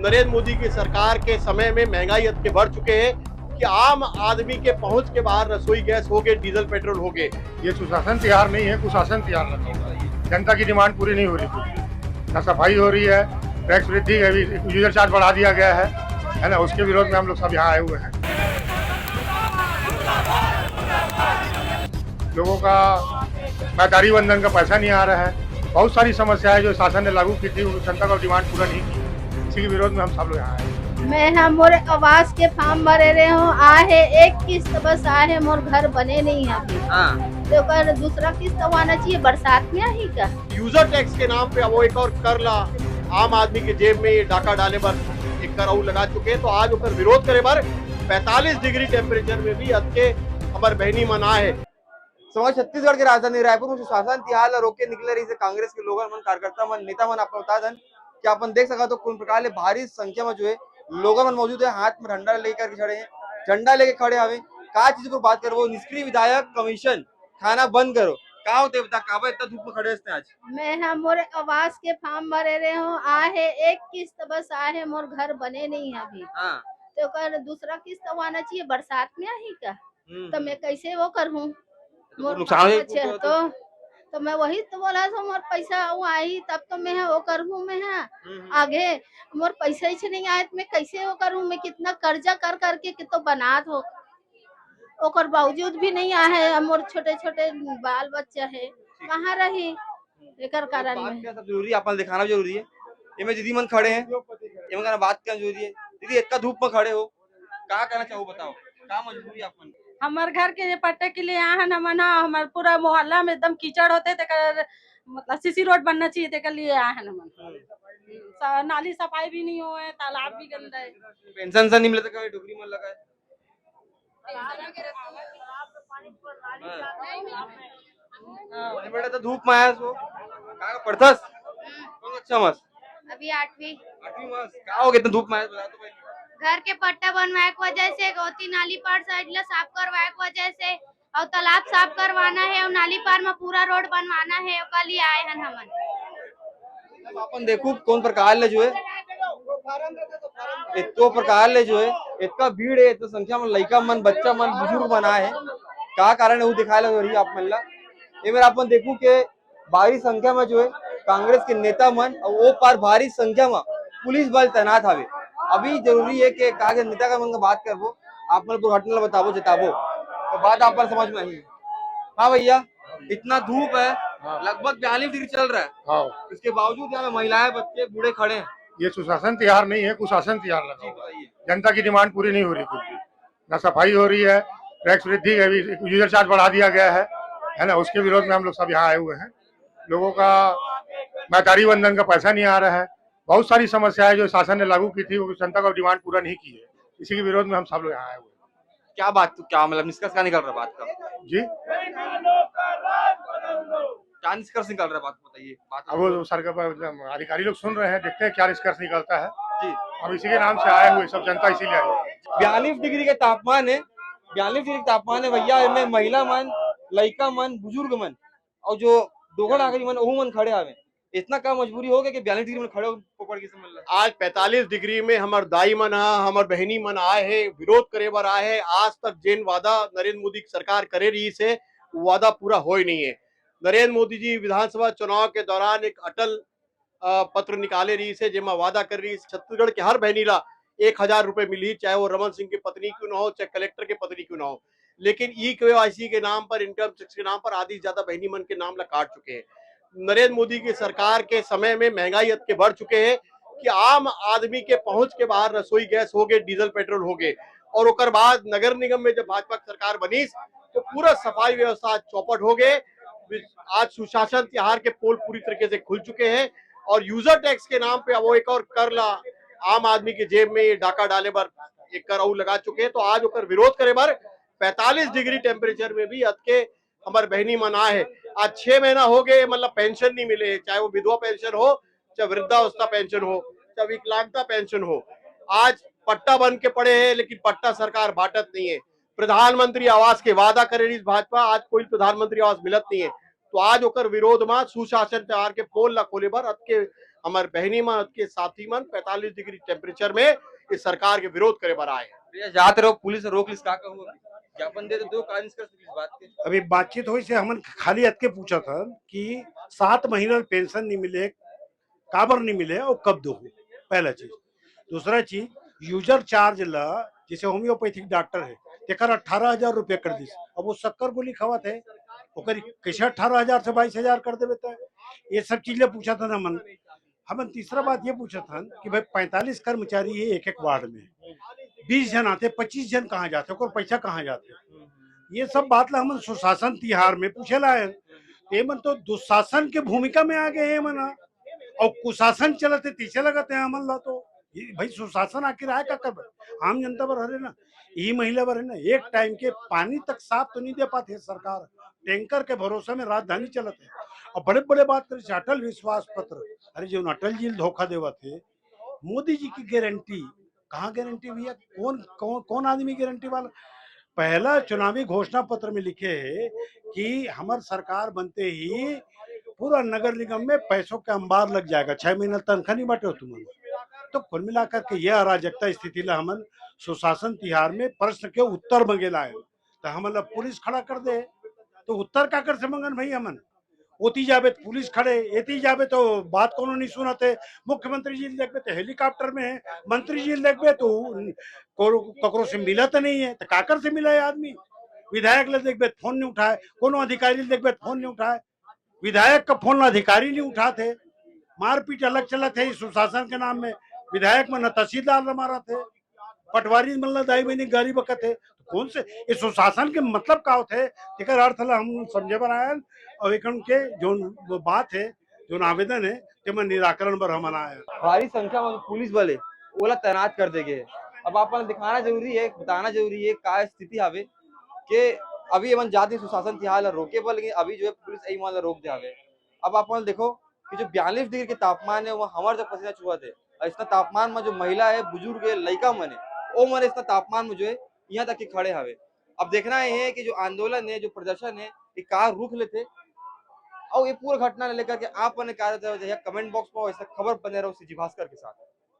नरेंद्र मोदी की सरकार के समय में महंगाई इतने बढ़ चुके हैं कि आम आदमी के पहुंच के बाहर रसोई गैस हो गए, डीजल पेट्रोल हो गए। ये सुशासन तिहार नहीं है, कुशासन तिहार लगा हुआ है। जनता की डिमांड पूरी नहीं हो रही कुछ। ना सफाई हो रही है, टैक्स वृद्धि है, यूजर चार्ज बढ़ा दिया गया है ना। उसके विरोध में हम लोग सब यहाँ आए हुए हैं। लोगों का मैदारी बंधन का पैसा नहीं आ रहा है। बहुत सारी समस्याएं जो शासन ने लागू की थी, जनता का डिमांड पूरा नहीं की। इसी के विरोध में हम सब लोग यहाँ आए। मैं मोर आवास के फॉर्म भरे रहे हूँ, आहे एक किस्त बस आहे, मोर घर बने नहीं है अभी। तो कर दूसरा किस्त आना चाहिए, बरसात में आई का। यूजर टैक्स के नाम पे वो एक और कर ला आम आदमी के जेब में ये डाका डाले पर एक कर लगा चुके हैं। तो आज ऊपर विरोध करे पर 45 डिग्री टेम्परेचर में भी अतके हमार बहनी मना है। समाज छत्तीसगढ़ के राजधानी रायपुर में सुशासन तिहार रोके निकले रही से कांग्रेस के लोग मन, कार्यकर्ता मन, नेता मन आपको बता दें कि अपन देख सका तो कौन प्रकार भारी संख्या में जो है लोग मन मौजूद है, हाथ में झंडा लेकर के खड़े हैं, झंडा लेके खड़े हवे। का चीज पर बात करो, निष्क्रिय विधायक कमीशन खाना बंद करो, का होते बता काबा इतना धूप में खड़े हैं आज। मैं मोर आवास के फॉर्म भरे रहे हूँ, आहे एक किस्त बस आहे, मोर घर बने नहीं है अभी। तो कर दूसरा किस्त आना चाहिए, बरसात में आई का। तो मैं कैसे वो करूँ, मोर नुकसान तो मैं वही तो बोला था, मोर पैसा वो आई तब तो मैं वो करूँ। मैं आगे मोर पैसा ही नहीं आए तो मैं कैसे वो करूँ। मैं कितना कर्जा कर करके तो बना दो, ओकर बावजूद भी नहीं आए। मोर छोटे छोटे बाल बच्चा है, कहाँ रही एकर कारण में। सब जरूरी है, अपन दिखाना जरूरी है। ये में दीदी मन खड़े हैं, ये में बात करना जरूरी है। दीदी इतना धूप में खड़े हो, क्या कहना चाहो, बताओ क्या मजबूरी है अपन। हमार घर के पट्टे के लिए यहाँ न मना, हमारे पूरा मोहल्ला में एकदम कीचड़ होते थे, मतलब सीसी रोड बनना चाहिए थे, लिए यहाँ न मन। नाली सफाई भी नहीं हुआ है, तालाब भी गंदा है। पेंशन से नहीं मिलता, कभी डुगरी मन लगा है। बेटा तो धूप में आया सो का पढ़थस कौन अच्छा मस अभी 8वीं मस का हो गया, धूप में आया बता तो भाई। घर के पट्टा बनवाए की वजह से, गौती नाली पार साइड ला साफ करवाए की वजह से, और तालाब साफ करवाना है, और नाली पार में पूरा रोड बनवाना है, कल ही आए हैं हमन। अपन देखो कौन प्रकार ले जो है इतो प्रकार ले जो है इतना भीड़ है, इतना संख्या में लड़का मन, बच्चा मन, बुजुर्ग मन आए है। का कारण है वो दिखाए लग रही है आप मन ला। ये मेरा अपन देखू के भारी संख्या में जो है कांग्रेस के नेता मन और वो पार भारी संख्या में पुलिस बल तैनात हवे। अभी जरूरी है कि कांग्रेस नेता का मन बात करबो, आप मन दुर्घटना बताबो जताबो तो बात आप पर समझ में आई। हाँ भैया, इतना धूप है, लगभग 42 डिग्री चल रहा है। हाँ। इसके बावजूद यहाँ महिलाएं, बच्चे, बूढ़े खड़े हैं। ये सुशासन तिहार नहीं है, कुशासन तिहार लगा हुआ है। जनता की डिमांड पूरी नहीं हो रही कुछ। ना सफाई हो रही है, टैक्स वृद्धि है, यूजर चार्ज बढ़ा दिया गया है ना। उसके विरोध में हम लोग सब यहाँ आए हुए हैं। लोगों का मैदारी बंधन का पैसा नहीं आ रहा है। बहुत सारी समस्याएं जो शासन ने लागू की थी, वो जनता का डिमांड पूरा नहीं की है। इसी के विरोध में हम सब लोग यहाँ आए हुए हैं। क्या बात, क्या मतलब निष्कर्ष क्या निकल रहा है बात का जी? क्या निष्कर्ष निकल रहा है बात बताइए। बात अब वो सरकार अधिकारी लोग सुन रहे हैं, देखते हैं क्या निष्कर्ष निकलता है जी। हम इसी के नाम से आए हुए सब जनता इसीलिए आई है। 42 डिग्री के तापमान है, 42 डिग्री तापमान है भैया। इनमें महिला मन, लड़का मन, बुजुर्ग मन और जो दोगन आखिरी मन वो मन खड़े आवे। इतना का मजबूरी हो गया कि 42 डिग्री में खड़े पकड़ के समझ लो। आज 45 डिग्री में हमार दाई मन हमार बहनी मन आए है, विरोध करे बर आए है। आज तक जिन वादा नरेंद्र मोदी की सरकार करे रही से वादा पूरा हो ही नहीं है। नरेंद्र मोदी जी विधानसभा चुनाव के दौरान एक अटल पत्र निकाले रही से, जिसमें वादा कर रही छत्तीसगढ़ के हर बहनी ला 1000 रुपए मिली, चाहे वो रमन सिंह की पत्नी क्यों ना हो, चाहे कलेक्टर की पत्नी क्यों ना हो। लेकिन ई-केवाईसी के नाम पर, इनकम टैक्स के नाम पर आधी से ज्यादा बहनी मन के नाम ला काट चुके हैं। नरेंद्र मोदी की सरकार के समय में महंगाई इतने बढ़ चुके हैं कि आम आदमी के पहुंच के बाहर रसोई गैस हो गए, डीजल पेट्रोल हो गए। और ओकर बाद नगर निगम में जब भाजपा की सरकार बनी तो पूरा सफाई व्यवस्था चौपट हो गए। आज सुशासन तिहार के पोल पूरी तरीके से खुल चुके हैं और यूजर टैक्स के नाम पे वो एक और कर ला आम आदमी के जेब में ये डाका डाले पर एक कर लगा चुके हैं। तो आज ओकर विरोध करे बर 45 डिग्री टेम्परेचर में भी अतके हमारे बहनी मन आए है। आज 6 महीना हो गए, मतलब पेंशन नहीं मिले, चाहे वो विधवा पेंशन हो, चाहे वृद्धावस्था पेंशन हो, चाहे विकलांगता पेंशन हो। आज पट्टा बन के पड़े हैं, लेकिन पट्टा सरकार बांटत नहीं है। प्रधानमंत्री आवास के वादा करे रही भाजपा, आज कोई प्रधानमंत्री आवास मिलत नहीं है। तो आज ओकर विरोध में सुशासन तिहार के पोल ला खोले बर अतके हमारे बहनी मन के साथी मन 45 डिग्री टेम्परेचर में इस सरकार के विरोध करे बर आए हैं। भैया जाते रहो पुलिस रोक लिस का कहूँ ज्ञापन दे दो का निष्कर्ष इस बात के। अभी बातचीत हुई से हमन खाली हद के पूछा था कि 7 महीना पेंशन नहीं मिले, काबर नहीं मिले और कब दो, पहला चीज। दूसरा चीज यूजर चार्ज ला, जैसे होम्योपैथिक डॉक्टर है तेकर 18,000 रुपया कर दी, अब वो शक्कर गोली खवात है ओकर कैसे 18,000 से 22,000 कर देवे था। ये सब चीजें पूछा था ना हमन तीसरा बात ये पूछा था कि भाई 45 कर्मचारी है एक वार्ड में, 20 जन आते, 25 जन कहाँ जाते और पैसा कहाँ जाते, ये सब बात ला हमन सुशासन तिहार में पूछेला है। ये मन तो दुशासन के भूमिका में आ गए हैं मना, और कुशासन चलते तीसरे लगते हैं हमन ला। तो भाई सुशासन आखिर आए का कर, आम जनता पर हरे ना, यही महिला पर है ना, एक टाइम के पानी तक साफ तो नहीं दे पाते सरकार, टैंकर के भरोसे में राजधानी चलते है। और बड़े बड़े बात करे अटल विश्वास पत्र, अरे जो अटल जी धोखा देवा थे, मोदी जी की गारंटी कहाँ गारंटी भैया, कौन कौन कौन आदमी गारंटी वाला। पहला चुनावी घोषणा पत्र में लिखे है कि हमार सरकार बनते ही पूरा नगर निगम में पैसों का अंबार लग जाएगा, 6 महीना तनख्वाह नहीं बांटे हो तुम। तो कुल मिलाकर के यह अराजकता स्थिति ला हमन सुशासन तिहार में प्रश्न के उत्तर मंगेला है। तो हमन पुलिस खड़ा कर दे तो उत्तर का कर से मंगन भाई, हमन ओती जाबे तो पुलिस खड़े, एती जाबे तो बात कोनो नहीं सुनाते। मुख्यमंत्री जी देखबे तो हेलीकॉप्टर में है, मंत्री जी देखबे तो ककरो से मिला तो नहीं है, तो काकर से मिला है आदमी। विधायक ले देखबे फोन नहीं उठाए, कोनो अधिकारी देखबे फोन नहीं उठाए, विधायक का फोन अधिकारी नहीं उठाते, मारपीट अलग चलत है सुशासन के नाम में। विधायक में न तहसीलदार मारा थे, पटवारी मतलब दाई बहनी गाड़ी बकत है, तो कौन से इस सुशासन के मतलब का होते तेकर अर्थ ला हम समझे बनाए। और एक के जो बात है, जो आवेदन है ते में निराकरण पर हम आए। भारी संख्या में पुलिस बल है ओला तैनात कर देगे। अब आपन दिखाना जरूरी है, बताना जरूरी है का स्थिति हवे कि अभी अपन जाति सुशासन तिहार रोके पर, लेकिन अभी जो है पुलिस यही मान रोक दे हवे। अब अपन देखो कि जो 42 डिग्री के तापमान है वो हमारे जब पसीना चुहा थे, और इतना तापमान में जो महिला है, बुजुर्ग है, लड़का मन है, वो मन इतना तापमान में जो है यहाँ तक के खड़े हवे। अब देखना है कि जो आंदोलन है, जो प्रदर्शन है, ये का रुख लेते, और ये पूरा घटना लेकर के आप कमेंट बॉक्स में ऐसा खबर बने रहो सीजी भास्कर के साथ।